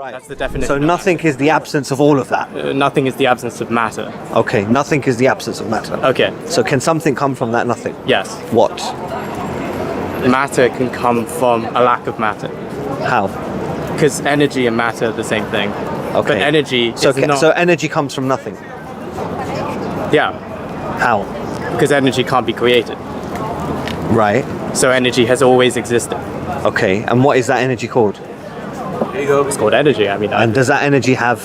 Right. That's the definition. So nothing is the absence of all of that. Nothing is the absence of matter. Okay, nothing is the absence of matter. Okay. So can something come from that nothing? Yes. What? Matter can come from a lack of matter. How? Because energy and matter are the same thing. Okay. But energy So is not... so energy comes from nothing. Yeah. How? Because energy can't be created. Right. So energy has always existed. Okay. And what is that energy called? It's called energy. I mean, And does that energy have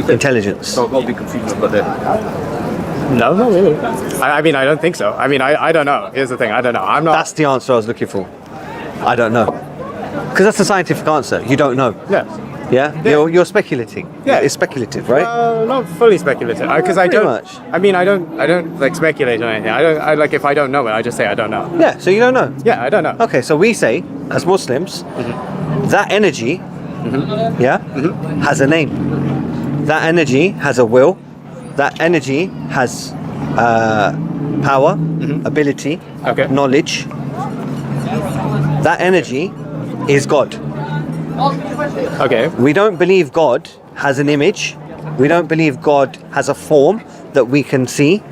intelligence? no, not really. I mean, I don't think so. I mean, I don't know. Here's the thing. I don't know. I'm not... That's the answer I was looking for. I don't know. Because that's the scientific answer. You don't know. Yes. Yeah? You're speculating. Yeah. It's speculative, right? Not fully speculative. Because I Pretty don't... much. I mean, I don't like speculate on anything. I like, if I don't know it, I just say I don't know. Yeah, so you don't know. Yeah, I don't know. Okay, so we say, as Muslims, that energy, has a name. That energy has a will. That energy has power, ability, knowledge. That energy is God. Okay. We don't believe God has an image. We don't believe God has a form that we can see.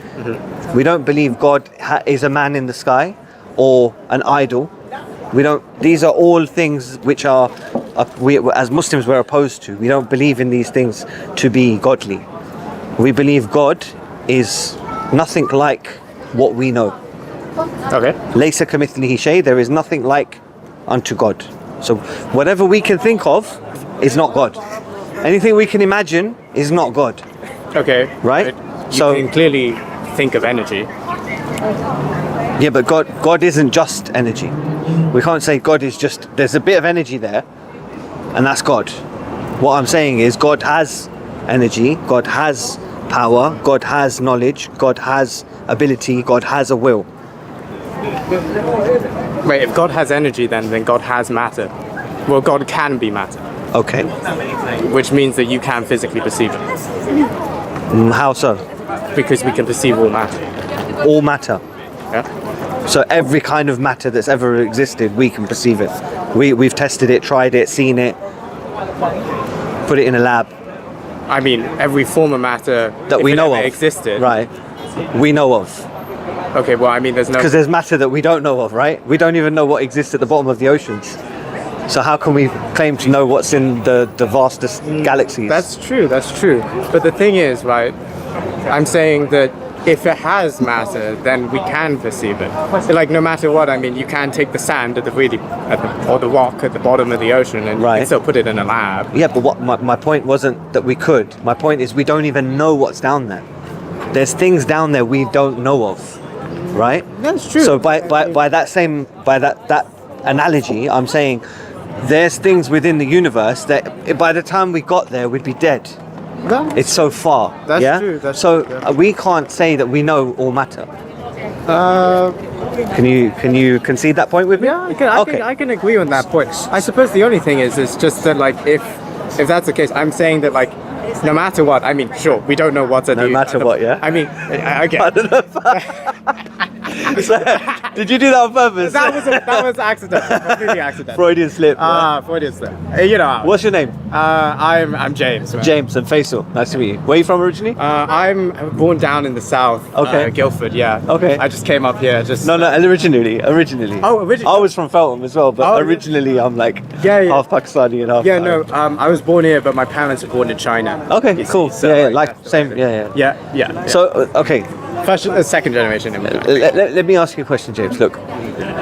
We don't believe God is a man in the sky or an idol. We don't. These are all things which are, we as Muslims we're opposed to. We don't believe in these things to be godly. We believe God is nothing like what we know. Okay. Laysa kamithlihi shay. There is nothing like unto God. So whatever we can think of is not God. Anything we can imagine is not God. Okay. Right? You can clearly think of energy. Yeah, but God isn't just energy. We can't say God is just, there's a bit of energy there, and that's God. What I'm saying is God has energy, God has power, God has knowledge, God has ability, God has a will. Wait, if God has energy, then God has matter. Well, God can be matter. Okay. Which means that you can physically perceive it. How so? Because we can perceive all matter. All matter. Yeah. So every kind of matter that's ever existed, we can perceive it. We've tested it, tried it, seen it, put it in a lab. I mean, every form of matter that we know of existed. Right. We know of. Okay, well, I mean, there's no... Because there's matter that we don't know of, right? We don't even know what exists at the bottom of the oceans. So how can we claim to know what's in the vastest galaxies? That's true, that's true. But the thing is, right, I'm saying that if it has matter, then we can perceive it. Like, no matter what, I mean, you can take the sand or the rock at the bottom of the ocean and you can still put it in a lab. Yeah, but what my point wasn't that we could. My point is we don't even know what's down there. There's things down there we don't know of, right? That's true. So by that analogy, I'm saying there's things within the universe that by the time we got there, we'd be dead. It's so far. That's true. So we can't say that we know all matter. Can you concede that point with me? Yeah, I can agree on that point. I suppose the only thing is just that, like, if that's the case, I'm saying that, like, no matter what, I mean, sure, we don't know what's at the... No matter what, yeah? I mean, okay. I don't know. Did you do that on purpose? That was accidental, completely accidental. Freudian slip. Freudian slip. You know. What's your name? I'm James. Man. James and Faisal. Nice to meet you. Where are you from originally? I'm born down in the south. Okay. Guildford, yeah. Okay. I just came up here just... No, originally. Oh, originally. I was from Feltham as well, but originally I'm like half Pakistani and half... Yeah, no, I was born here, but my parents were born in China. Okay, cool. So same, yeah. So, okay. Second generation. Let me ask you a question, James. Look,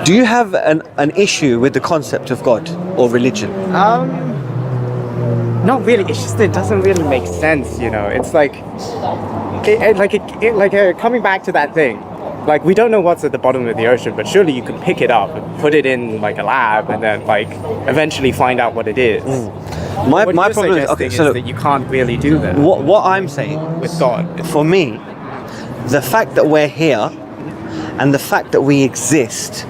do you have an issue with the concept of God or religion? Not really. It's just it doesn't really make sense, you know. It's like, coming back to that thing. Like, we don't know what's at the bottom of the ocean, but surely you could pick it up and put it in like a lab and then like eventually find out what it is. My problem is that you can't really do that. What I'm saying with God, for me, the fact that we're here and the fact that we exist,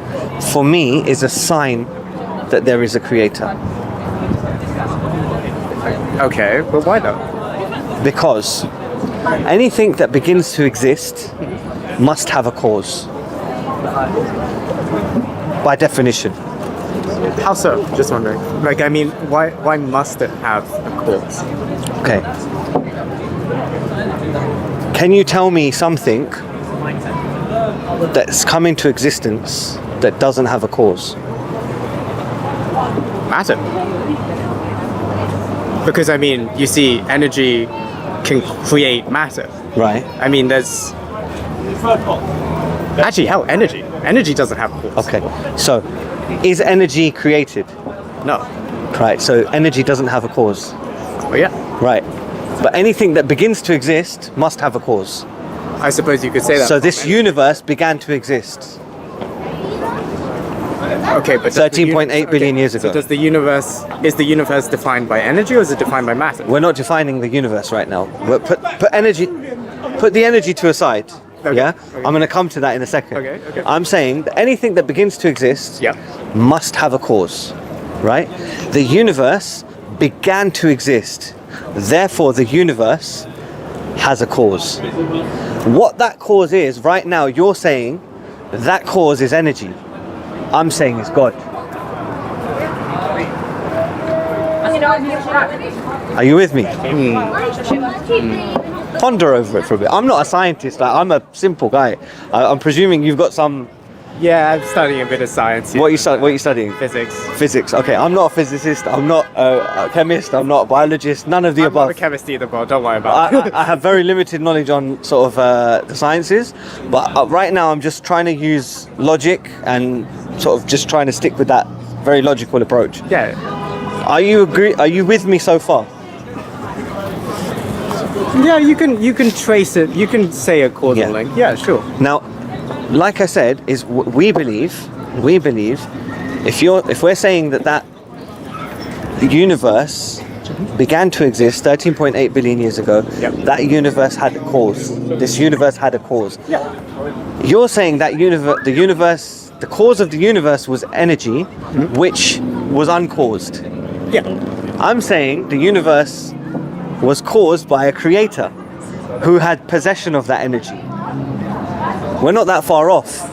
for me, is a sign that there is a creator. Okay, but why not? Because anything that begins to exist must have a cause. By definition. How so? Just wondering. Like, I mean, why must it have a cause? Okay. Can you tell me something that's come into existence that doesn't have a cause? Matter. Because, I mean, you see, energy can create matter. Right. I mean, there's... Actually, hell, energy. Energy doesn't have a cause. Okay. So, is energy created? No. Right. So, energy doesn't have a cause. Oh, yeah. Right. But anything that begins to exist must have a cause. I suppose you could say that. So this universe began to exist okay, but 13.8 billion years ago. So is the universe defined by energy or is it defined by matter? We're not defining the universe right now. Put the energy to a side. Okay, Yeah? okay. I'm going to come to that in a second. Okay. I'm saying that anything that begins to exist must have a cause, right? The universe began to exist. Therefore, the universe has a cause. What that cause is, right now, you're saying that cause is energy. I'm saying it's God. Are you with me? Ponder over it for a bit. I'm not a scientist. I'm a simple guy. I'm presuming you've got some... Yeah, I'm studying a bit of science. What are you studying? Physics. Physics. Okay, I'm not a physicist. I'm not a chemist. I'm not a biologist. None of the I'm above. not a chemist either, but don't worry about it. I have very limited knowledge on sort of the sciences, but right now I'm just trying to use logic and sort of just trying to stick with that very logical approach. Yeah. Are you with me so far? Yeah, you can trace it. You can say a causal link. Yeah, sure. Now, like I said, we believe if we're saying that the universe began to exist 13.8 billion years ago, that universe had a cause. This universe had a cause. Yeah. You're saying that the cause of the universe was energy, which was uncaused. Yeah. I'm saying the universe was caused by a creator who had possession of that energy. We're not that far off.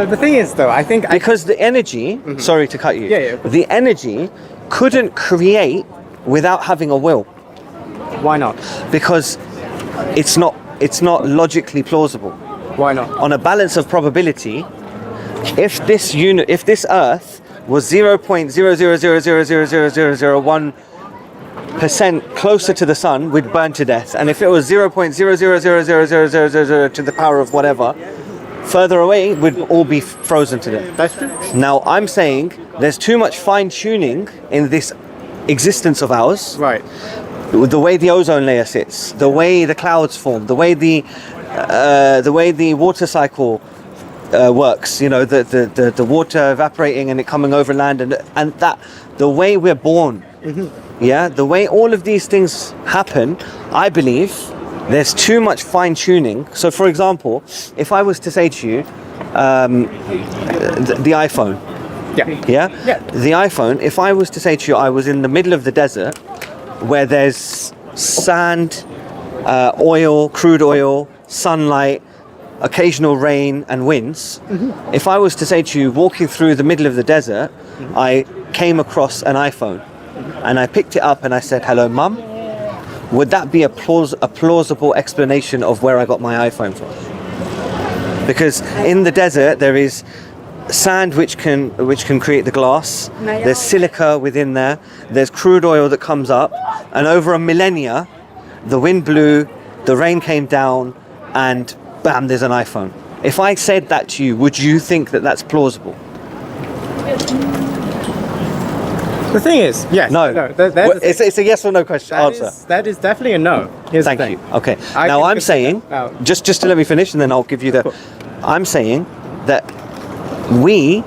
The thing is, though, I think because the energy, sorry to cut you, Yeah. the energy couldn't create without having a will. Why not? Because it's not logically plausible. Why not? On a balance of probability, if this Earth was 0.000000001% closer to the sun, we'd burn to death. And if it was 0.0000000 to the power of whatever, further away, we'd all be frozen to death. That's true. Now, I'm saying there's too much fine-tuning in this existence of ours. Right. The way the ozone layer sits, the way the clouds form, the way the water cycle works. You know, the water evaporating and it coming over land, and that the way we're born. Yeah, the way all of these things happen, I believe there's too much fine-tuning. So, for example, if I was to say to you, the iPhone. Yeah. The iPhone. If I was to say to you, I was in the middle of the desert, where there's sand, oil, crude oil, sunlight, occasional rain and winds. If I was to say to you, walking through the middle of the desert, I came across an iPhone, and I picked it up and I said, "Hello, Mum." Would that be a plausible explanation of where I got my iPhone from? Because in the desert there is sand which can create the glass. There's silica within there. There's crude oil that comes up, and over a millennia, the wind blew, the rain came down, and bam, there's an iPhone. If I said that to you, would you think that that's plausible? The thing is, yes. No. It's a yes or no question. Answer. That is definitely a no. Thank you. Okay. Now I'm saying, just to let me finish, and then I'll give you the. I'm saying that we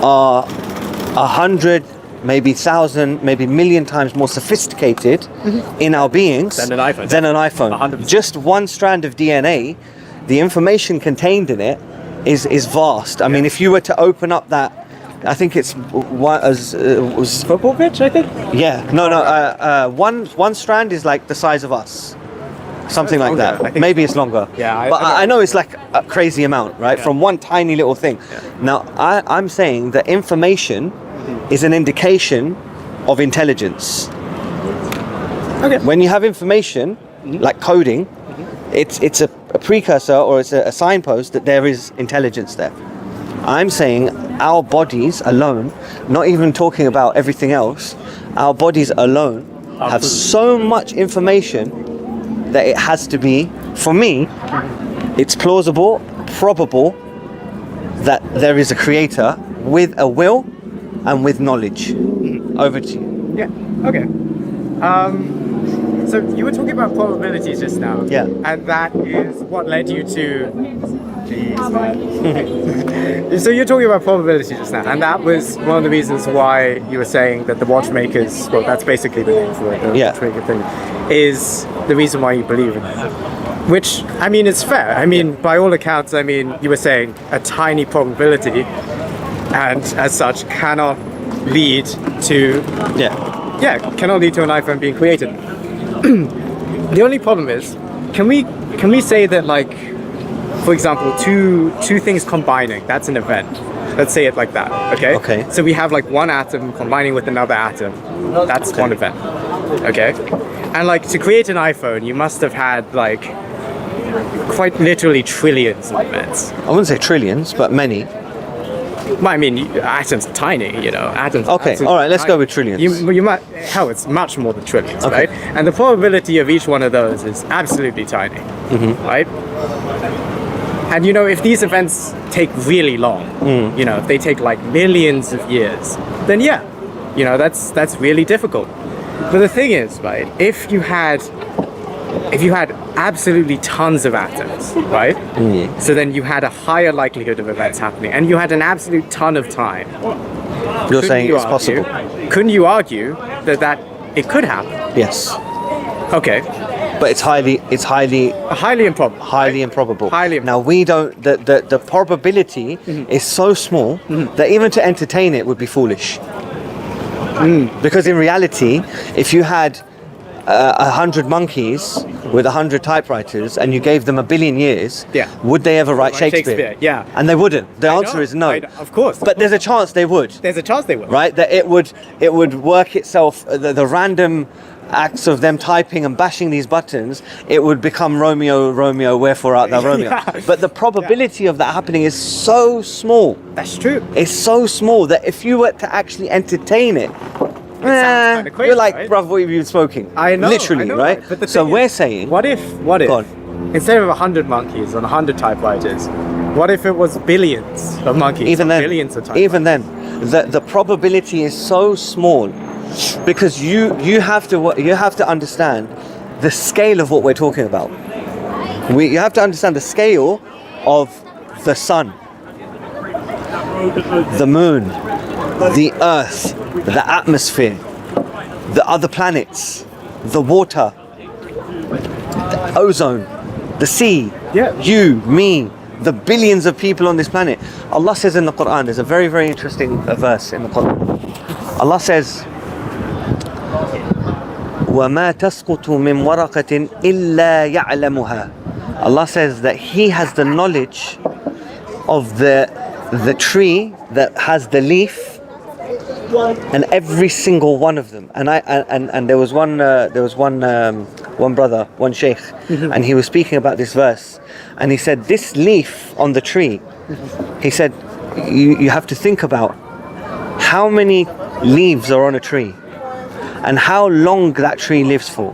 are 100, maybe 1,000, maybe 1,000,000 times more sophisticated in our beings than an iPhone. 100%. Just one strand of DNA, the information contained in it is vast. I mean, if you were to open up that. I think it's was football pitch. I think. Yeah. No. One strand is like the size of us. something like longer. I that. think Maybe it's longer. Yeah, but I know it's like a crazy amount, right? Yeah. From one tiny little thing. Yeah. Now, I'm saying that information is an indication of intelligence. Okay. When you have information, like coding, it's a precursor or it's a signpost that there is intelligence there. I'm saying our bodies alone, not even talking about everything else, our bodies alone have so much information that it has to be, for me, it's plausible, probable that there is a creator with a will and with knowledge. Over to you. Yeah. Okay. So you were talking about probabilities just now. Yeah. And that is what led you to. Jeez, man. So you're talking about probabilities just now, and that was one of the reasons why you were saying that the watchmakers, well, that's basically the name for it, the Yeah. watchmaker thing, is the reason why you believe in it. Which, I mean, it's fair. I mean, by all accounts, I mean, you were saying a tiny probability, and as such, cannot lead to cannot lead to an iPhone being created. The only problem is, can we say that, like, for example, two things combining, that's an event. Let's say it like that, okay? Okay. So we have like one atom combining with another atom. That's one event. Okay? And like to create an iPhone, you must have had like quite literally trillions of events. I wouldn't say trillions, but many. Well, I mean, atoms are tiny, you know. Atoms. Okay, atoms all right, let's tiny. go with trillions. You might, hell, it's much more than trillions, Okay. right? And the probability of each one of those is absolutely tiny, right? And you know, if these events take really long, you know, if they take like millions of years, then yeah, you know, that's really difficult. But the thing is, right, if you had absolutely tons of atoms, right? So then you had a higher likelihood of events happening, and you had an absolute ton of time. You're saying it's possible. Couldn't you argue that it could happen? Yes. Okay. But it's highly Highly improbable. highly improbable. Highly improbable. Now we don't. The probability is so small that even to entertain it would be foolish. Because in reality, if you had 100 monkeys with 100 typewriters and you gave them 1 billion years, would they ever write Shakespeare? Yeah. And they wouldn't. The answer is no. Of course. But there's a chance they would. There's a chance they will. Right? That it would work itself. The random acts of them typing and bashing these buttons, it would become Romeo, Romeo, wherefore art thou Romeo? Yeah. But the probability of that happening is so small. That's true. It's so small that if you were to actually entertain it, kinda crazy, you're like, right? bruv, what have you smoking? I know. Literally, I know, right? But the So thing we're is, saying, what if Go on. instead of 100 monkeys on 100 typewriters, what if it was billions of monkeys? even on then, billions of typewriters? even then, the probability is so small because you have to understand the scale of what we're talking about. You have to understand the scale of the sun, the moon, the earth, the atmosphere, the other planets, the water, the ozone, the sea, you, me, the billions of people on this planet. Allah says in the Quran, there's a very, very interesting verse in the Quran. Allah says, وَمَا تَسْقُطُ مِنْ وَرَقَةٍ إِلَّا يَعْلَمُهَا. Allah says that He has the knowledge of the tree that has the leaf and every single one of them. And there was one brother, one sheikh, and he was speaking about this verse, and he said this leaf on the tree, he said you have to think about how many leaves are on a tree and how long that tree lives for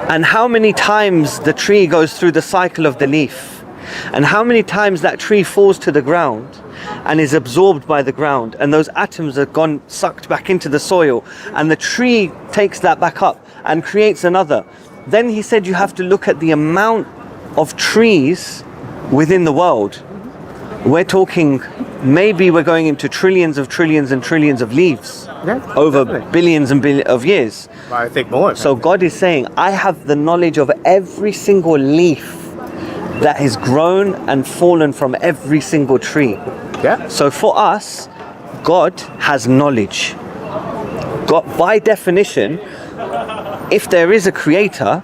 and how many times the tree goes through the cycle of the leaf and how many times that tree falls to the ground and is absorbed by the ground, and those atoms are gone sucked back into the soil, and the tree takes that back up and creates another. Then he said you have to look at the amount of trees within the world. We're talking, maybe we're going into trillions and trillions of leaves over billions and billions of years. I think more. So God is saying, I have the knowledge of every single leaf that has grown and fallen from every single tree. Yeah. So for us, God has knowledge. God, by definition, if there is a creator,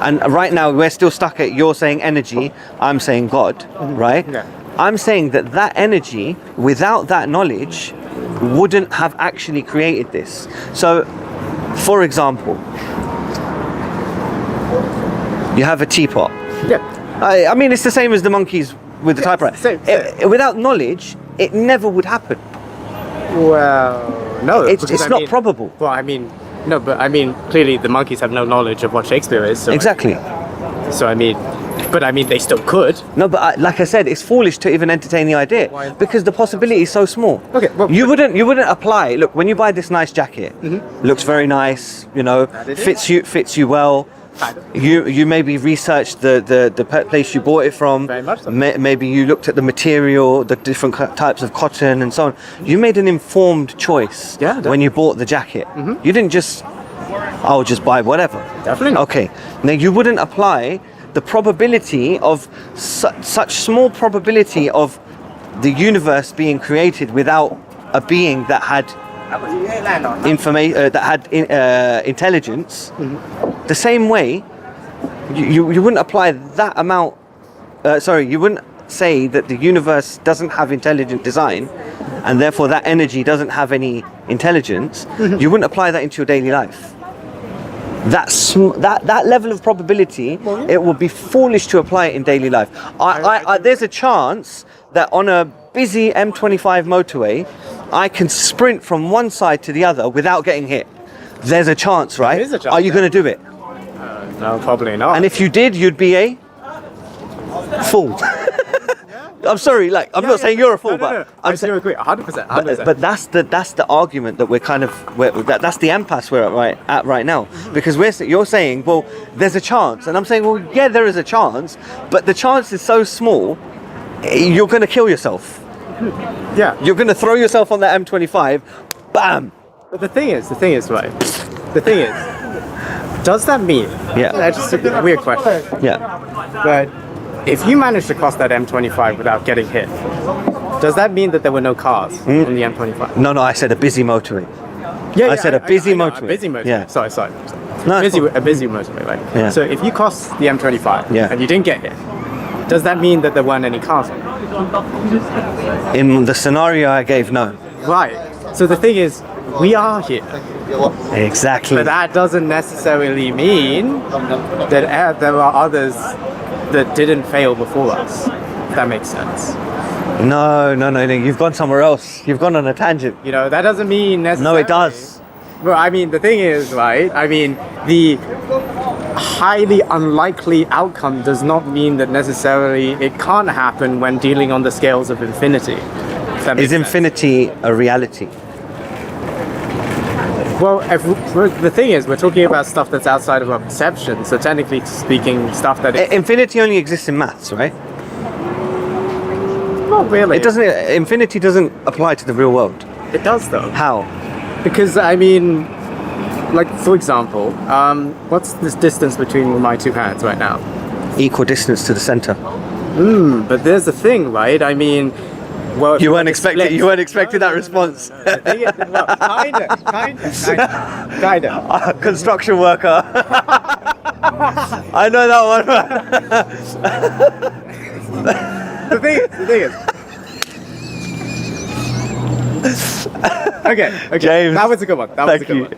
And right now we're still stuck at you're saying energy, I'm saying God, right? Yeah. I'm saying that that energy, without that knowledge, wouldn't have actually created this. So, for example, you have a teapot. Yeah. I mean, it's the same as the monkeys with the typewriter. Same. Without knowledge, it never would happen. Well, no. It's not probable. Well, I mean, no, but I mean, clearly the monkeys have no knowledge of what Shakespeare is. So Exactly. But I mean, they still could. No, but like I said, it's foolish to even entertain the idea. Why? Because the possibility is so small. Okay, well, you wouldn't apply. Look, when you buy this nice jacket, looks very nice. You know, fits you well. You maybe researched the place you bought it from. Very much so. Maybe you looked at the material, the different types of cotton and so on. You made an informed choice when you bought the jacket. You didn't just, I'll just buy whatever. Definitely not. Okay. Now you wouldn't apply the probability of such small probability of the universe being created without a being that had intelligence. The same way, you wouldn't apply that amount. You wouldn't say that the universe doesn't have intelligent design, and therefore that energy doesn't have any intelligence. You wouldn't apply that into your daily life. That level of probability, it would be foolish to apply it in daily life. There's a chance that on a busy M25 motorway, I can sprint from one side to the other without getting hit. There's a chance, right? There is a chance, Are you going to do it? No, probably not. And if you did, you'd be a fool. I'm sorry, I'm not saying you're a fool, but I'm saying agree, 100%. But that's the argument that we're that's the impasse we're at right now, because you're saying, well, there's a chance, and I'm saying, well, yeah, there is a chance, but the chance is so small, you're going to kill yourself. Yeah. You're going to throw yourself on that M25, bam. But the thing is, right? The thing is, does that mean? Yeah. That's just a weird question. Yeah. But if you manage to cross that M25 without getting hit, does that mean that there were no cars in the M25? No, I said a busy motorway. I said a busy motorway. A busy motorway. Yeah. Sorry. No, a busy motorway, right? Yeah. So if you cross the M25 and you didn't get hit, does that mean that there weren't any cars on it? In the scenario I gave, no. Right. So the thing is, we are here. Exactly. But that doesn't necessarily mean that there are others that didn't fail before us. If that makes sense. No. You've gone somewhere else. You've gone on a tangent. You know, that doesn't mean necessarily. No, it does. Well, I mean, the thing is, right? I mean, the highly unlikely outcome does not mean that necessarily it can't happen when dealing on the scales of infinity. If that makes Is sense. infinity a reality? Well, the thing is, we're talking about stuff that's outside of our perception. So technically speaking, stuff that Infinity only exists in maths, right? not really. It doesn't. Infinity doesn't apply to the real world. It does though. How? Because I mean, like for example, what's this distance between my two hands right now? Equal distance to the center. But there's the thing, right? I mean, well, You weren't expecting that response. Kinda. Construction worker. I know that one. The thing is. Okay. James, that was a good one. thank you.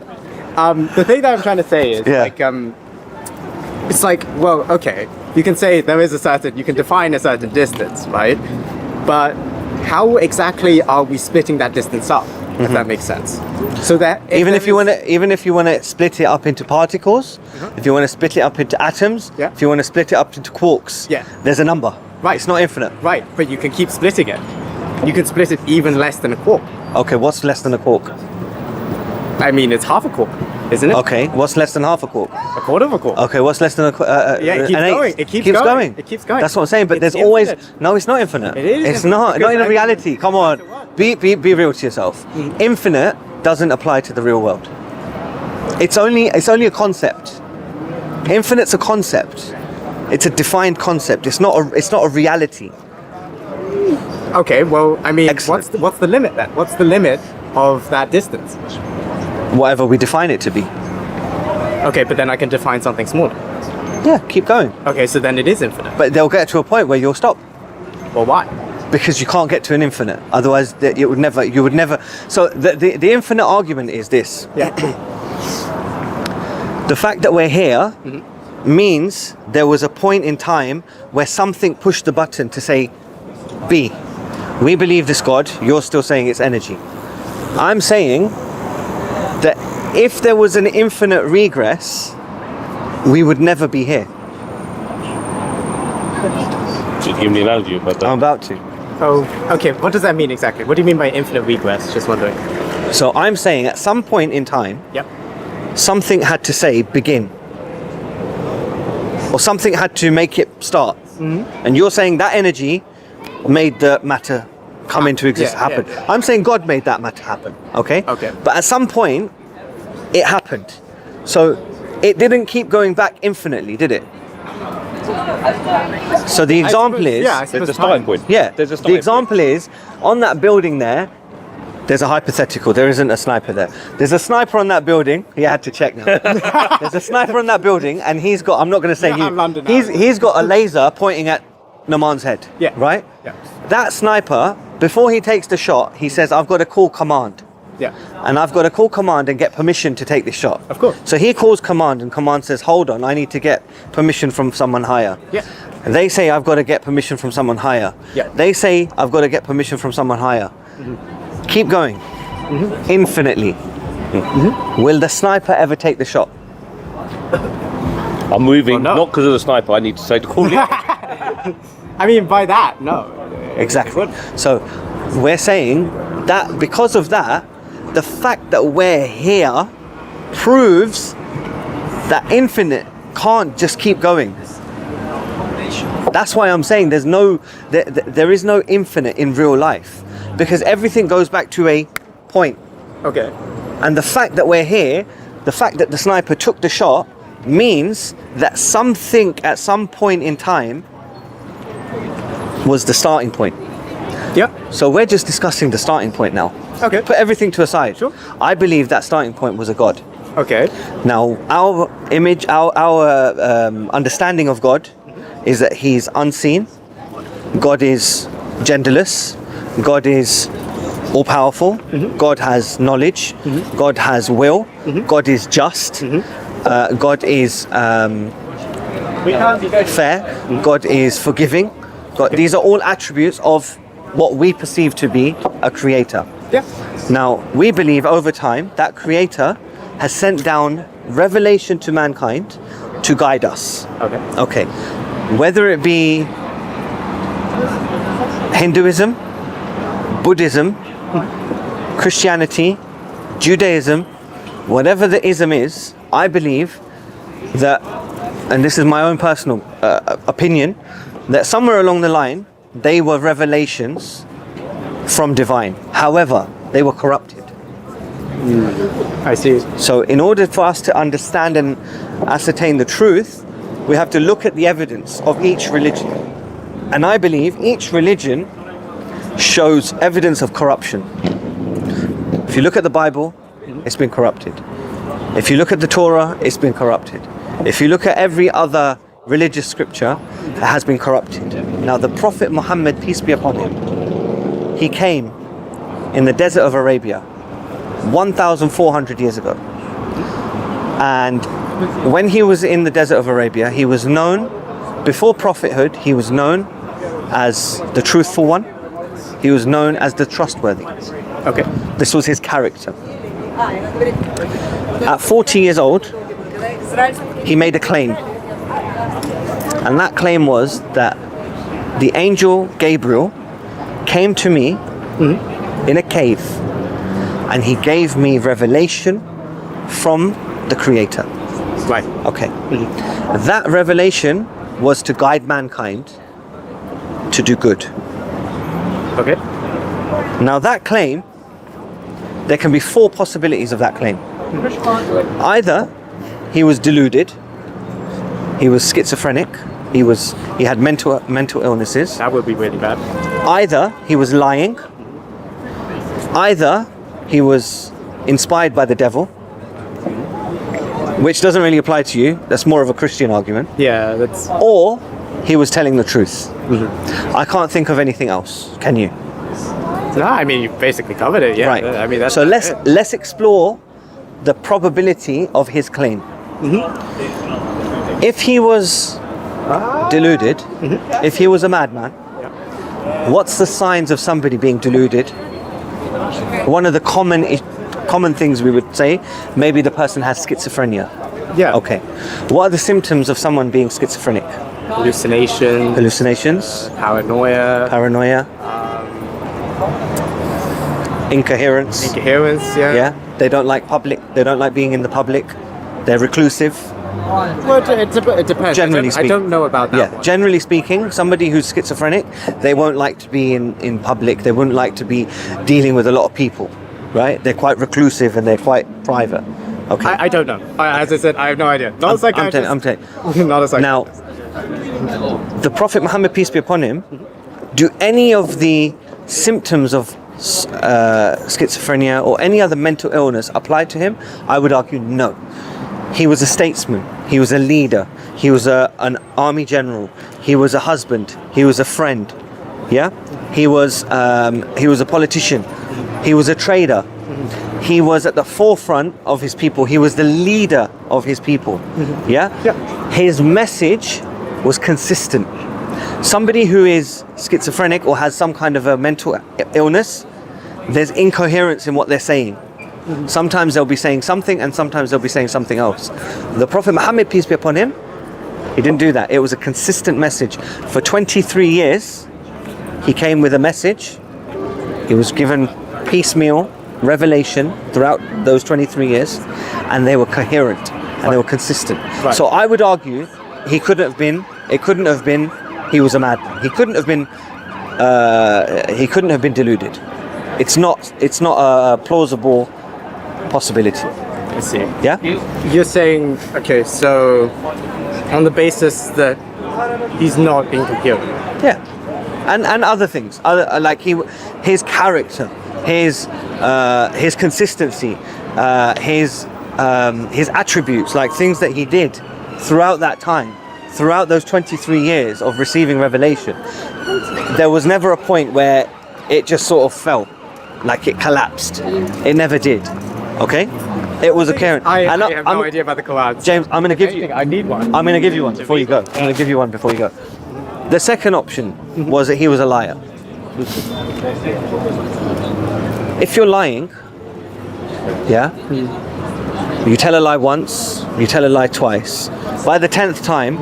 The thing that I'm trying to say is it's like, well, okay, you can say you can define a certain distance, right? But how exactly are we splitting that distance up? If that makes sense. So that Even if you want to split it up into particles, if you want to split it up into atoms, if you want to split it up into quarks, there's a number. Right. It's not infinite. Right, but you can keep splitting it. You can split it even less than a quark. Okay, what's less than a quark? I mean, it's half a quark, isn't it? Okay, what's less than half a quark? A quarter of a quark. Okay, what's less than a quark? It keeps going. It keeps going. It keeps going. That's what I'm saying. But It's there's always infinite. no. It's not infinite. It is It's infinite, not. Not in because a reality. Come on, be real to yourself. Infinite doesn't apply to the real world. It's only a concept. Infinite's a concept. It's a defined concept. It's not a reality. Okay, well, I mean, Excellent. what's the limit then? What's the limit of that distance? Whatever we define it to be. Okay, but then I can define something smaller. Yeah, keep going. Okay, so then it is infinite. But they'll get to a point where you'll stop. Well, why? Because you can't get to an infinite. Otherwise, you would never. So the infinite argument is this. Yeah. The fact that we're here means there was a point in time where something pushed the button to say, be. We believe this God, you're still saying it's energy. I'm saying that if there was an infinite regress, we would never be here. Should give me an analogy about that. I'm about to. Oh, okay. What does that mean exactly? What do you mean by infinite regress? Just wondering. So I'm saying at some point in time, Yep. something had to say begin. Or something had to make it start. And you're saying that energy made the matter come into existence, yeah, happen. yeah. I'm saying God made that matter happen, okay? Okay. But at some point, it happened. So it didn't keep going back infinitely, did it? So the example is... Yeah, I There's suppose a starting point. Yeah, There's a the starting example is, on that building there, there's a hypothetical, there isn't a sniper there. There's a sniper on that building, he had to check now. There's a sniper on that building and he's got, I'm not going to say Yeah, you, I'm London now. he's got a laser pointing at Naman's head, Yeah. right? Yeah. That sniper, before he takes the shot, he says, I've got to call command. Yeah. And I've got to call command and get permission to take this shot. Of course. So he calls command and command says, hold on, I need to get permission from someone higher. Yeah. And they say, I've got to get permission from someone higher. Yeah. They say, I've got to get permission from someone higher. Keep going. Infinitely. Will the sniper ever take the shot? I'm moving, Well, no. not because of the sniper. I need to say to call it. I mean, by that, no. Exactly. So we're saying that because of that, the fact that we're here proves that infinite can't just keep going. That's why I'm saying there is no infinite in real life, because everything goes back to a point. Okay. And the fact that we're here, the fact that the sniper took the shot, means that something at some point in time was the starting point. Yep. So we're just discussing the starting point now. Okay. Put everything to a side. Sure. I believe that starting point was a God. Okay. Now, our image, our understanding of God is that He's unseen. God is genderless. God is all-powerful. God has knowledge. God has will. God is just. God is fair. God is forgiving. These are all attributes of what we perceive to be a creator. Yeah. Now, we believe over time that creator has sent down revelation to mankind to guide us. Okay. Okay. Whether it be Hinduism, Buddhism, Christianity, Judaism, whatever the ism is, I believe that, and this is my own personal opinion, that somewhere along the line they were revelations from divine. However, they were corrupted. I see. So in order for us to understand and ascertain the truth, we have to look at the evidence of each religion. And I believe each religion shows evidence of corruption. If you look at the Bible, it's been corrupted. If you look at the Torah, it's been corrupted. If you look at every other religious scripture, it has been corrupted. Now the Prophet Muhammad, peace be upon him, he came in the desert of Arabia 1,400 years ago. And when he was in the desert of Arabia, he was known, before prophethood, he was known as the truthful one. He was known as the trustworthy. Okay. This was his character. At 40 years old, he made a claim. And that claim was that the angel Gabriel came to me in a cave and he gave me revelation from the Creator. Right. Okay. That revelation was to guide mankind to do good. Okay. Now that claim, there can be four possibilities of that claim. Either he was deluded, he was schizophrenic, he had mental illnesses. That would be really bad. Either he was lying, either he was inspired by the devil, which doesn't really apply to you. That's more of a Christian argument. Yeah, that's. Or he was telling the truth. I can't think of anything else. Can you? No, I mean you basically covered it. Yeah. Right. I mean that's. So let's explore the probability of his claim. If he was deluded, if he was a madman, what's the signs of somebody being deluded? One of the common things we would say, maybe the person has schizophrenia. Yeah. Okay. What are the symptoms of someone being schizophrenic? Hallucinations, paranoia, incoherence. Yeah. Yeah. They don't like public. They don't like being in the public. They're reclusive. Well, it depends. Generally I don't know about that Yeah. one. Generally speaking, somebody who's schizophrenic, they won't like to be in public. They wouldn't like to be dealing with a lot of people, right? They're quite reclusive and they're quite private. Okay. I don't know. As I said, I have no idea. Not a psychiatrist. I'm telling. Not a psychiatrist. Now, the Prophet Muhammad, peace be upon him, do any of the symptoms of schizophrenia or any other mental illness apply to him? I would argue no. He was a statesman. He was a leader. He was an army general. He was a husband. He was a friend. Yeah. He was a politician. He was a trader. He was at the forefront of his people. He was the leader of his people. Yeah? His message was consistent. Somebody who is schizophrenic or has some kind of a mental illness, there's incoherence in what they're saying. Sometimes they'll be saying something and sometimes they'll be saying something else. The Prophet Muhammad, peace be upon him, he didn't do that. It was a consistent message. For 23 years, he came with a message. He was given piecemeal revelation throughout those 23 years, and they were coherent and they were consistent. Right. So I would argue he couldn't have been he was a madman. He couldn't have been deluded. It's not a plausible possibility. I see. Yeah? You're saying, okay, so on the basis that he's not incoherent. Yeah. And other things. Like his character, his consistency, his attributes, like things that he did throughout that time, throughout those 23 years of receiving revelation. There was never a point where it just sort of fell, like it collapsed. It never did. Okay? It was a coherent. I have no idea about the collapse. James, I'm going to give you. I need one. I'm going to give you one before you go. I'm going to give you one before you go. The second option was that he was a liar. If you're lying, yeah, you tell a lie once, you tell a lie twice. By the 10th time,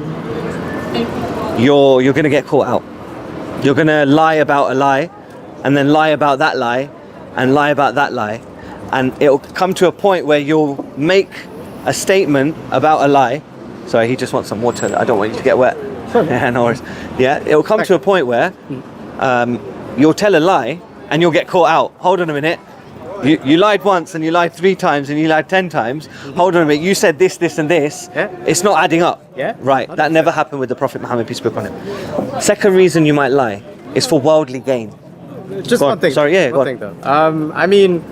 you're going to get caught out. You're going to lie about a lie, and then lie about that lie, and lie about that lie, and it'll come to a point where you'll make a statement about a lie. Sorry, he just wants some water. I don't want you to get wet. Yeah, no worries. Yeah, it'll come to a point where you'll tell a lie and you'll get caught out. Hold on a minute. You lied once and you lied 3 times and you lied 10 times. Hold on a minute. You said this, this, and this. Yeah. It's not adding up. Yeah. Right. That never happened with the Prophet Muhammad, peace be upon him. Second reason you might lie is for worldly gain. Just Go one on. thing. Sorry, yeah, go one on. thing though. I mean,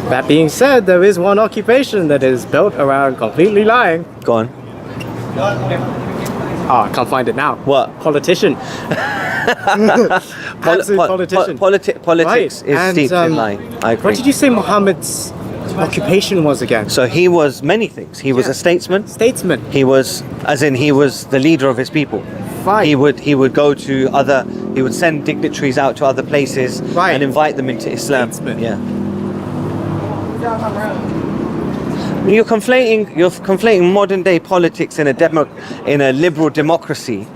that being said, there is one occupation that is built around completely lying. Go on. I can't find it now. What? Politician. Absolute politician. Politics Right. is And, steeped in lying. I agree. What did you say Muhammad's occupation was again? So he was many things. He was a statesman. Statesman. He was the leader of his people. Right. He would go to he would send dignitaries out to other places Right. and invite them into Islam. Statesman. Yeah. You're conflating modern day politics in a liberal democracy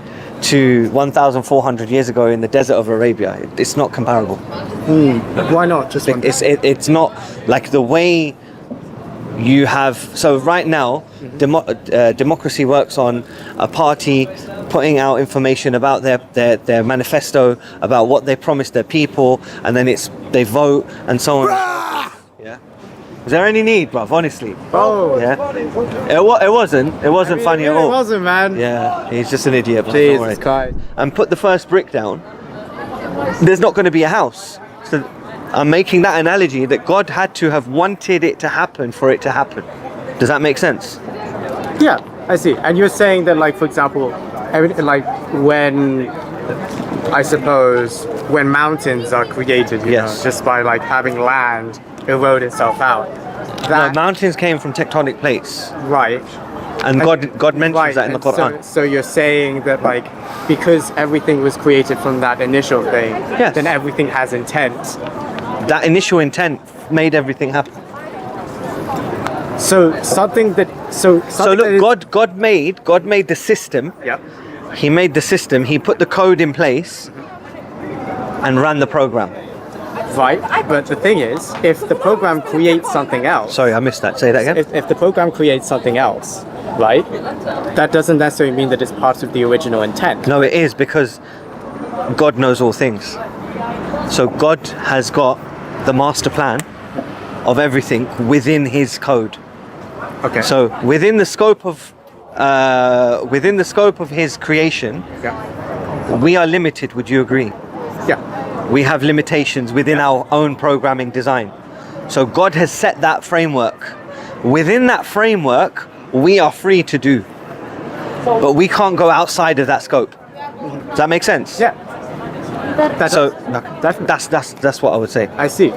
to 1,400 years ago in the desert of Arabia. It's not comparable. Why not? Just one. It's not like the way you have. So right now, democracy works on a party putting out information about their manifesto, about what they promised their people, and then they vote and so on. Yeah. Is there any need, bruv? Honestly. Oh. Yeah. It wasn't funny at all. It wasn't, man. Yeah. He's just an idiot. Bruv, don't worry. Jesus Christ. And put the first brick down, there's not going to be a house. So I'm making that analogy that God had to have wanted it to happen for it to happen. Does that make sense? Yeah, I see. And you're saying that, like, for example, like when, I suppose, when mountains are created, you Yes. know, just by like having land erode itself out. No, That, mountains came from tectonic plates, right. and God mentions that in the and Quran. So you're saying that, like, because everything was created from that initial thing, Yes. then everything has intent. That initial intent made everything happen. So something that So that look, is- God made the system. Yeah. He made the system. He put the code in place, and ran the program. Right. But the thing is, if the program creates something else, Sorry, I missed that. Say that again. if the program creates something else, right, that doesn't necessarily mean that it's part of the original intent. No, it is, because God knows all things. So God has got the master plan of everything within His code. Okay. So within the scope of His creation, yeah. we are limited. Would you agree? Yeah. We have limitations within our own programming design. So God has set that framework. Within that framework, we are free to do, but we can't go outside of that scope. Does that make sense? Yeah. So Definitely. that's what I would say. I see.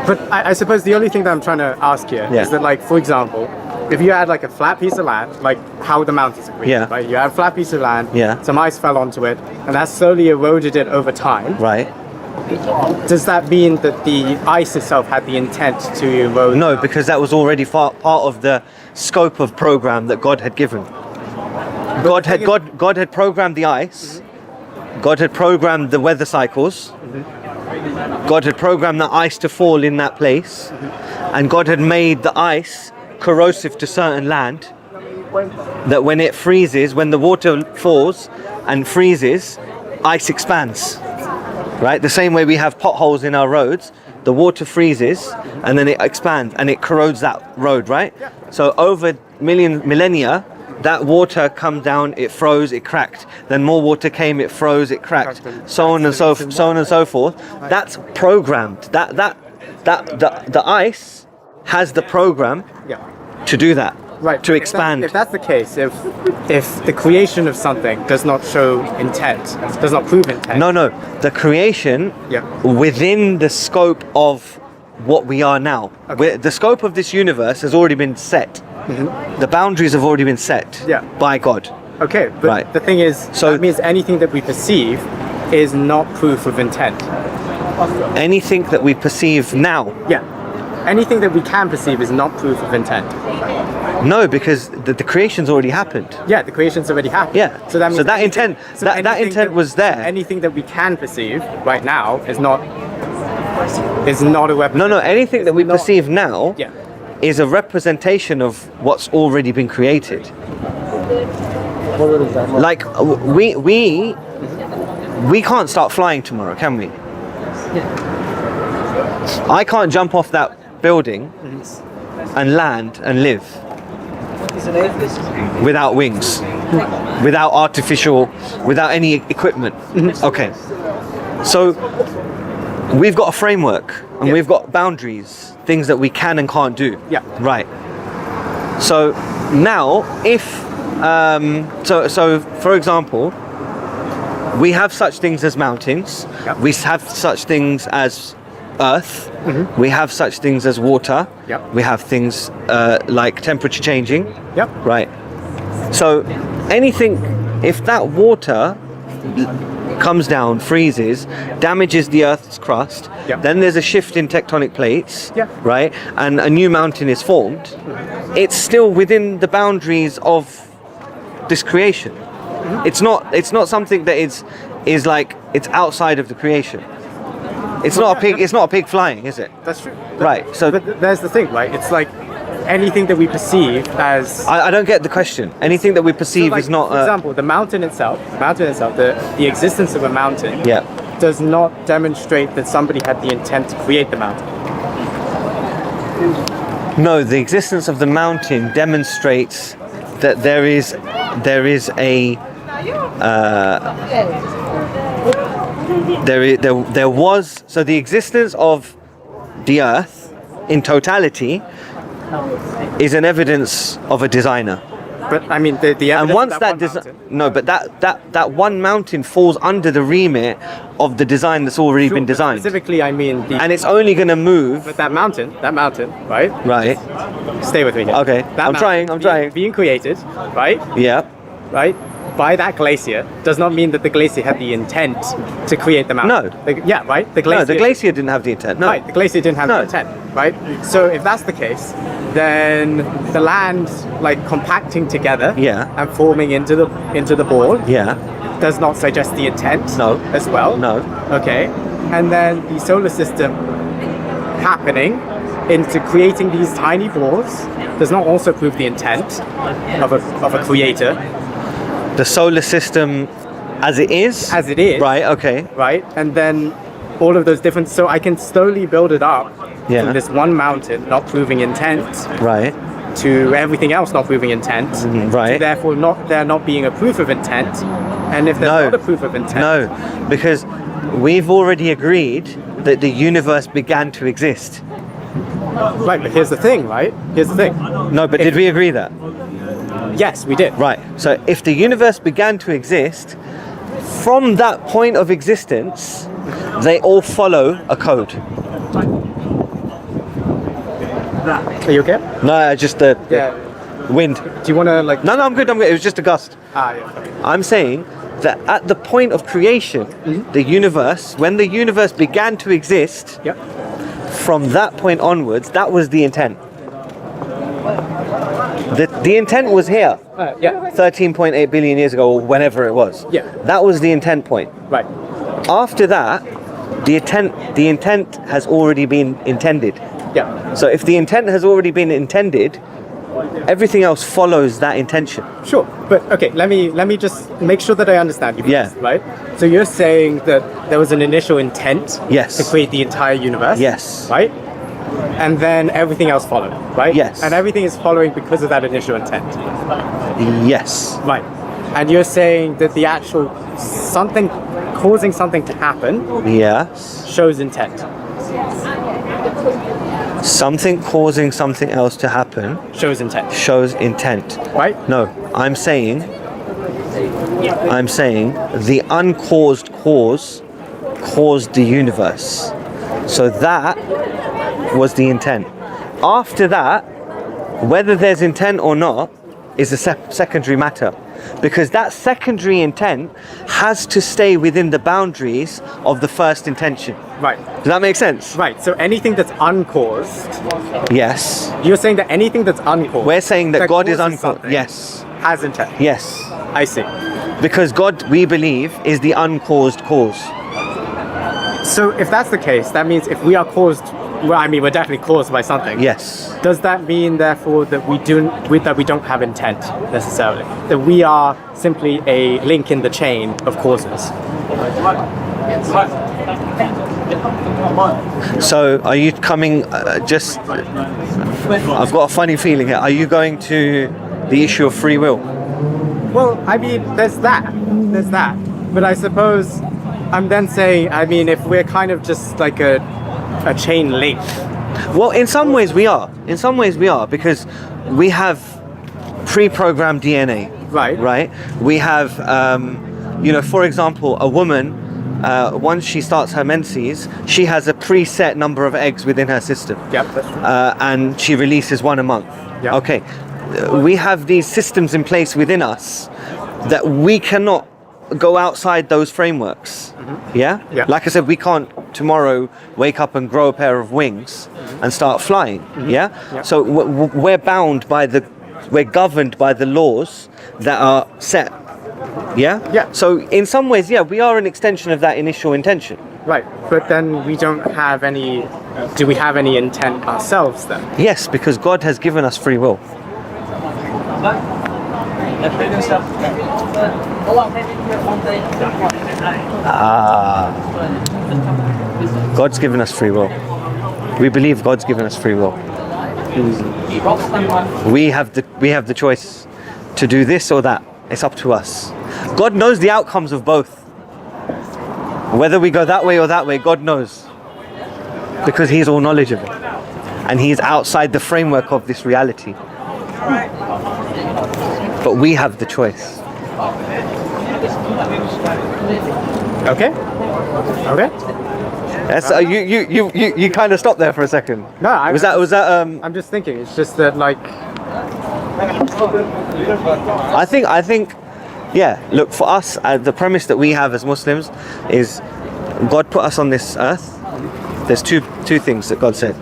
But I suppose the only thing that I'm trying to ask here is Yeah. that, like, for example, if you had like a flat piece of land, like how the mountains are created, Yeah. right? You had a flat piece of land, Yeah. some ice fell onto it, and that slowly eroded it over time. Right? Does that mean that the ice itself had the intent to erode? No, because that was already part of the scope of program that God had given. God had programmed the ice. God had programmed the weather cycles. God had programmed the ice to fall in that place, and God had made the ice corrosive to certain land, that when it freezes, when the water falls and freezes, ice expands. Right? The same way we have potholes in our roads, the water freezes and then it expands and it corrodes that road, right? So over millennia, that water come down, it froze, it cracked. Then more water came, it froze, it cracked. So on and so forth. That's programmed. The ice has the program Yeah. to do that. Right. To expand. If that's the case, if the creation of something does not show intent, does not prove intent. No. The creation Yeah. within the scope of what we are now. Okay. The scope of this universe has already been set. The boundaries have already been set Yeah. by God. Okay, but Right. the thing is, So- that means anything that we perceive is not proof of intent. Anything that we perceive now, Yeah. Anything that we can perceive is not proof of intent. no, because the creation's already happened. Yeah, the creation's already happened. Yeah. So that means that intent, that anything intent was there. Anything that we can perceive right now is not a weapon. No, anything that we Not- perceive now Yeah. is a representation of what's already been created. Like we can't start flying tomorrow, can we? I can't jump off that building and land and live without wings, without without any equipment. Okay. So we've got a framework and Yeah. we've got boundaries, things that we can and can't do. Yeah. Right. So now, if so for example, we have such things as mountains. Yep. We have such things as earth. We have such things as water. Yep. We have things like temperature changing. Yep. Right. So anything, if that water comes down, freezes, damages the Earth's crust, Yep. then there's a shift in tectonic plates, Yep. right? And a new mountain is formed. It's still within the boundaries of this creation. It's not something that is like it's outside of the creation. It's not a pig. It's not a pig flying, is it? That's true. Right. So But there's the thing, right? It's like anything that we perceive as. I don't get the question. Anything that we perceive like, is not. For example, the mountain itself, the existence of a mountain, Yeah. does not demonstrate that somebody had the intent to create the mountain. No, the existence of the mountain demonstrates that there is a there was, so the existence of the earth in totality is an evidence of a designer. But I mean, the And evidence once of that one mountain- no, but that one mountain falls under the remit of the design that's already Sure, been but designed, Specifically, I mean, and it's only going to move. but that mountain, right? Right. Stay with me here. Okay, That I'm trying, mountain I'm trying. Being created, right? Yeah. Right? By that glacier does not mean that the glacier had the intent to create the mountain. No. Yeah, right? The glacier. No, the glacier didn't have the intent. No. Right, the glacier didn't have No. the intent, right? So if that's the case, then the land like compacting together Yeah. and forming into the ball Yeah. does not suggest the intent No. as well. No. Okay. And then the solar system happening into creating these tiny balls does not also prove the intent of a creator The solar system, as it is. as it is. Right. Okay. Right? And then all of those different, so I can slowly build it up Yeah. from this one mountain not proving intent Right. to everything else not proving intent. right. To therefore there not being a proof of intent. And if there's No. not a proof of intent. No, because we've already agreed that the universe began to exist. Right, but here's the thing, right? Here's the thing. No, but did we agree that? Yes, we did. Right. So if the universe began to exist, from that point of existence, they all follow a code. Are you okay? No, just the Yeah. wind. Do you want to like? No, I'm good. I'm good. It was just a gust. Ah, yeah. Okay. I'm saying that at the point of creation, the universe, when the universe began to exist, Yep. from that point onwards, that was the intent. The intent was here Yeah. 13.8 billion years ago, or whenever it was. Yeah. That was the intent point. Right. After that, the intent has already been intended. Yeah. So if the intent has already been intended, everything else follows that intention. Sure. But okay, let me just make sure that I understand you. Yeah. First, right. So you're saying that there was an initial intent. Yes. To create the entire universe. Yes. Right. And then everything else followed, right? Yes. And everything is following because of that initial intent. Yes. Right. And you're saying that the actual something causing something to happen Yes. shows intent. Something causing something else to happen Shows intent. shows intent. Right? No, I'm saying the uncaused cause caused the universe. So that was the intent. After that, whether there's intent or not is a secondary matter, because that secondary intent has to stay within the boundaries of the first intention. Right. Does that make sense? Right. So anything that's uncaused, Yes. you're saying that anything that's uncaused. We're saying that God is causes uncaused. something Yes. Has intent. Yes. I see. Because God, we believe, is the uncaused cause. So if that's the case, that means if we are caused, well, I mean, we're definitely caused by something. Yes. Does that mean, therefore, that we don't have intent necessarily? That we are simply a link in the chain of causes? So, are you coming? I've got a funny feeling here. Are you going to the issue of free will? Well, I mean, there's that. But I suppose I'm then saying, I mean, if we're kind of just like a chain link. Well, in some ways we are. In some ways we are, because we have pre-programmed DNA. Right. Right. We have, for example, a woman. Once she starts her menses, she has a preset number of eggs within her system. Yep, that's true. And she releases one a month. Yeah. Okay. We have these systems in place within us that we cannot go outside those frameworks. Yeah? Yeah. Like I said, we can't tomorrow wake up and grow a pair of wings and start flying. Yeah? Yeah. So we're governed by the laws that are set. Yeah? Yeah. So in some ways, yeah, we are an extension of that initial intention. Right. But then we don't have any. Do we have any intent ourselves then? Yes, because God has given us free will. God's given us free will. We believe God's given us free will. We have the choice to do this or that. It's up to us. God knows the outcomes of both. Whether we go that way or that way, God knows. Because He's all knowledgeable. and he is outside the framework of this reality. But we have the choice. Okay. Yes, you kind of stopped there for a second. No, was that I'm just thinking. It's just that like. I think, yeah. Look, for us, the premise that we have as Muslims is God put us on this earth. There's two things that God said.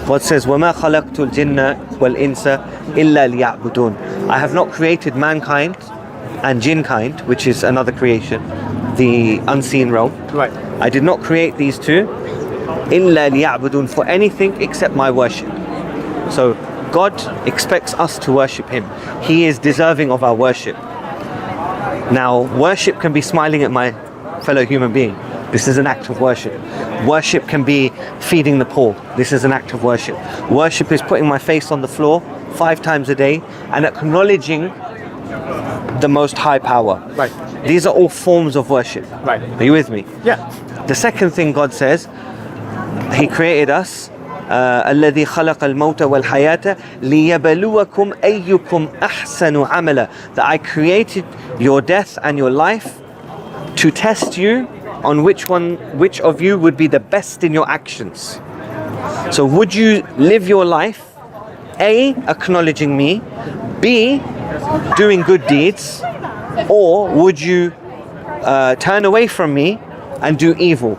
God says, وَمَا خَلَقْتُ الْجِنَّ وَالْإِنسَ إِلَّا لِيَعْبُدُونَ. I have not created mankind and jinn kind, which is another creation, the unseen realm. Right. I did not create these two إِلَّا لِيَعْبُدُونَ for anything except my worship. So God expects us to worship Him. He is deserving of our worship. Now, worship can be smiling at my fellow human being. This is an act of worship. Worship can be feeding the poor. This is an act of worship. Worship is putting my face on the floor 5 times a day and acknowledging the Most High Power. Right. These are all forms of worship. Right. Are you with me? Yeah. The second thing God says, He created us, الذي خلق الموت والحياة ليبلوكم أيكم أحسن عملا. That I created your death and your life to test you on which of you would be the best in your actions. So would you live your life A, acknowledging me, B, doing good deeds, or would you turn away from me and do evil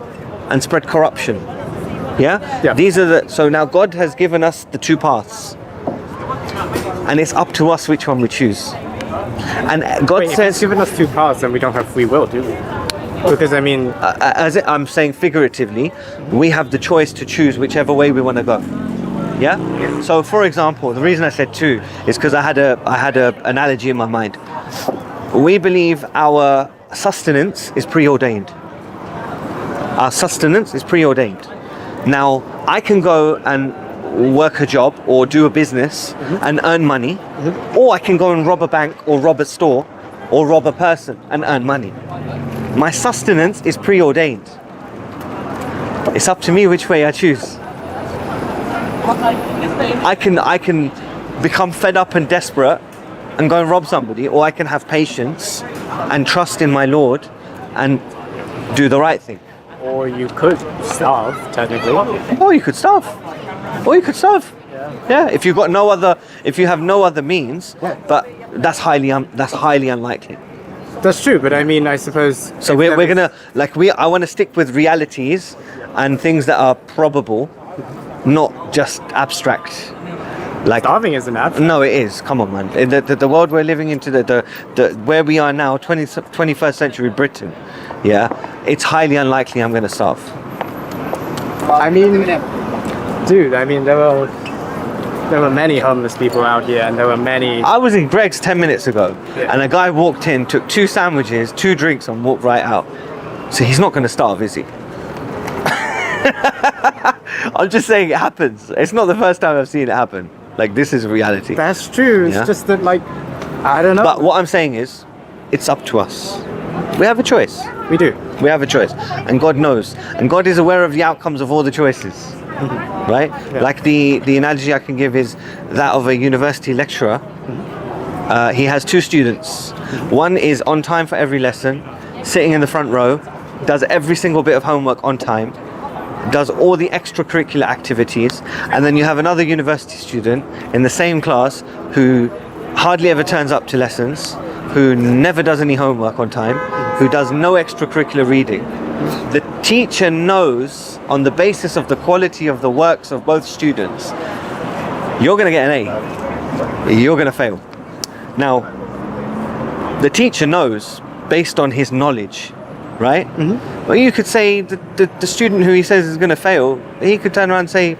and spread corruption? Yeah? These are so now God has given us the two paths, and it's up to us which one we choose. And God Wait, says, if He's given us two paths, then we don't have free will, do we? Because I mean, I'm saying figuratively, we have the choice to choose whichever way we want to go. Yeah. So, for example, the reason I said two is because I had a analogy in my mind. We believe our sustenance is preordained. Our sustenance is preordained. Now, I can go and work a job or do a business and earn money, or I can go and rob a bank or rob a store or rob a person and earn money. My sustenance is preordained. It's up to me which way I choose. I can become fed up and desperate and go and rob somebody, or I can have patience and trust in my Lord and do the right thing. or you could starve, technically. Or you could starve. Yeah, if you've got if you have no other means, but that's highly unlikely. That's true, but I mean, I suppose. So we're gonna I want to stick with realities and things that are probable, not just abstract. Like Starving isn't abstract. No, it is. Come on, man. The world we're living into, the where we are now, 21st century Britain. Yeah, it's highly unlikely I'm going to starve. I mean, dude. I mean, there were many homeless people out here, and there were many. I was in Greg's 10 minutes ago, Yeah. and a guy walked in, took 2 sandwiches, 2 drinks, and walked right out. So he's not going to starve, is he? I'm just saying it happens. It's not the first time I've seen it happen. Like, this is reality. That's true. It's Yeah. just that, like, I don't know. But what I'm saying is, it's up to us. We have a choice. We do. We have a choice, and God knows, and God is aware of the outcomes of all the choices, right? Yeah. Like the analogy I can give is that of a university lecturer. He has 2 students. One is on time for every lesson, sitting in the front row, does every single bit of homework on time, does all the extracurricular activities, and then you have another university student in the same class who hardly ever turns up to lessons, who never does any homework on time, who does no extracurricular reading. The teacher knows, on the basis of the quality of the works of both students, you're going to get an A, you're going to fail. Now, the teacher knows based on his knowledge, right? Well, you could say the student who he says is going to fail, he could turn around and say,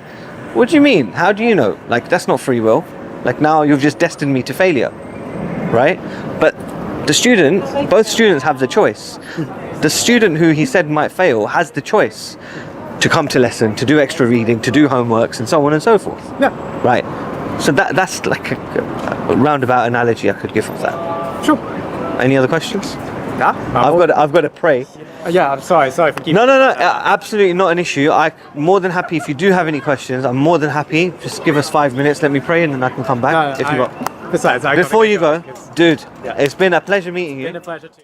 what do you mean? How do you know? Like, that's not free will. Like, now you've just destined me to failure, right? But both students have the choice. The student who he said might fail has the choice to come to lesson, to do extra reading, to do homeworks, and so on and so forth. Yeah. Right. So that's like a roundabout analogy I could give of that. Sure. Any other questions? Yeah? I've got to pray. Yeah, I'm sorry for keeping. No, absolutely not an issue. I'm more than happy if you do have any questions. I'm more than happy. Just give us 5 minutes. Let me pray, and then I can come back. Besides, Before you go, dude, Yeah. it's been a pleasure meeting you. It's been a pleasure too.